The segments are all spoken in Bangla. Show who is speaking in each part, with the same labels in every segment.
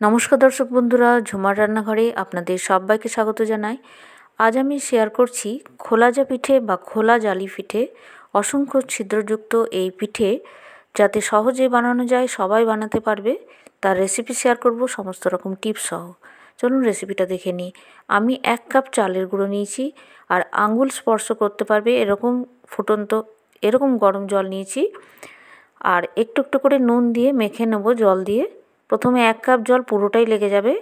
Speaker 1: নমস্কার দর্শক বন্ধুরা, ঝুমার রান্নাঘরে আপনাদের সবাইকে স্বাগত জানাই। আজ আমি শেয়ার করছি খোলা পিঠে বা খোলা জালি পিঠে। অসংখ্য ছিদ্রযুক্ত এই পিঠে যাতে সহজে বানানো যায়, সবাই বানাতে পারবে, তার রেসিপি শেয়ার করব সমস্ত রকম টিপস সহ। চলুন রেসিপিটা দেখে নিই। আমি 1 কাপ চালের গুঁড়ো নিয়েছি, আর আঙুল স্পর্শ করতে পারবে এরকম ফুটন্ত এরকম গরম জল নিয়েছি, আর একটু একটু করে নুন দিয়ে মেখে নেব জল দিয়ে। প্রথমে 1 কাপ জল পুরোটাই লেগে যাবে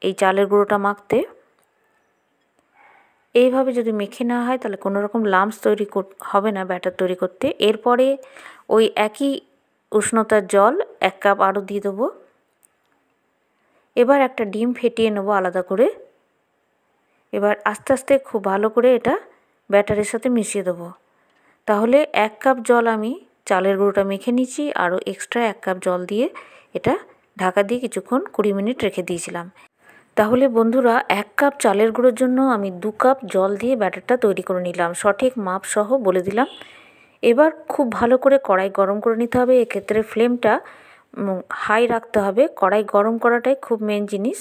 Speaker 1: এই চালের গুঁড়োটা মাখতে। এইভাবে যদি মেখে নেওয়া হয় তাহলে কোনো রকম লাম্পস তৈরি হবে না ব্যাটার তৈরি করতে। এরপরে ওই একই উষ্ণতার জল 1 কাপ আরও দিয়ে দেবো। এবার একটা ডিম ফেটিয়ে নেব আলাদা করে। এবার আস্তে আস্তে খুব ভালো করে এটা ব্যাটারের সাথে মিশিয়ে দেবো। তাহলে 1 কাপ জল আমি চালের গুঁড়োটা মেখে নিচ্ছি, আরও এক্সট্রা 1 কাপ জল দিয়ে এটা ঢাকা দিয়ে কিছুক্ষণ 20 মিনিট রেখে দিয়েছিলাম। তাহলে বন্ধুরা 1 কাপ চালের গুঁড়োর জন্য আমি 2 কাপ জল দিয়ে ব্যাটারটা তৈরি করে নিলাম, সঠিক মাপ সহ বলে দিলাম। এবার খুব ভালো করে কড়াই গরম করে নিতে হবে। এক্ষেত্রে ফ্লেমটা হাই রাখতে হবে। কড়াই গরম করাটাই খুব মেন জিনিস,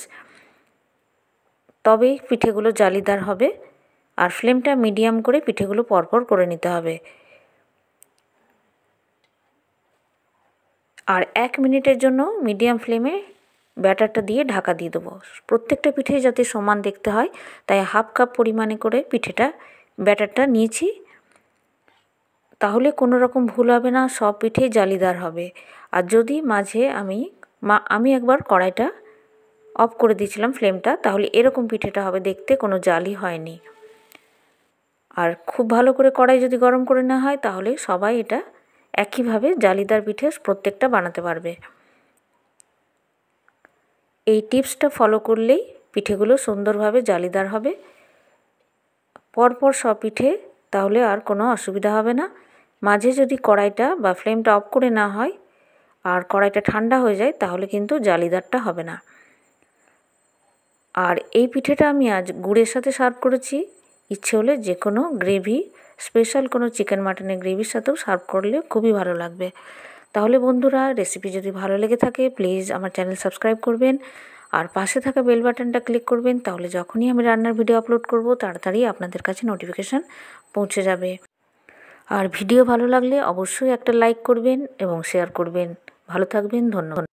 Speaker 1: তবেই পিঠেগুলো জালিদার হবে। আর ফ্লেমটা মিডিয়াম করে পিঠেগুলো পরপর করে নিতে হবে। আর 1 মিনিটের জন্য মিডিয়াম ফ্লেমে ব্যাটারটা দিয়ে ঢাকা দিয়ে দেবো। প্রত্যেকটা পিঠে যাতে সমান দেখতে হয়, তাই 1/2 কাপ পরিমাণে করে ব্যাটারটা নিয়েছি। তাহলে কোনো রকম ভুল হবে না, সব পিঠেই জালিদার হবে। আর যদি মাঝে আমি একবার কড়াইটা অফ করে দিয়েছিলাম ফ্লেমটা, তাহলে এরকম পিঠেটা হবে দেখতে, কোনো জালি হয়নি। আর খুব ভালো করে কড়াই যদি গরম করে না হয় তাহলে সবাই এটা একইভাবে জালিদার পিঠে প্রত্যেকটা বানাতে পারবে। এই টিপসটা ফলো করলেই পিঠেগুলো সুন্দরভাবে জালিদার হবে পরপর সব পিঠে, তাহলে আর কোনো অসুবিধা হবে না। মাঝে যদি কড়াইটা বা ফ্লেমটা অফ করে না হয় আর কড়াইটা ঠান্ডা হয়ে যায় তাহলে কিন্তু জালিদারটা হবে না। আর এই পিঠেটা আমি আজ গুড়ের সাথে সার্ভ করেছি। ইচ্ছে হলে যে কোনো গ্রেভি, স্পেশাল কোনো চিকেন মাটনের গ্রেভির সাথেও সার্ভ করলে খুবই ভালো লাগবে। তাহলে বন্ধুরা, রেসিপি যদি ভালো লেগে থাকে প্লিজ আমার চ্যানেল সাবস্ক্রাইব করবেন, আর পাশে থাকা বেল বাটনটা ক্লিক করবেন। তাহলে যখনই আমি রান্নার ভিডিও আপলোড করব তাড়াতাড়ি আপনাদের কাছে নোটিফিকেশান পৌঁছে যাবে। আর ভিডিও ভালো লাগলে অবশ্যই একটা লাইক করবেন এবং শেয়ার করবেন। ভালো থাকবেন, ধন্যবাদ।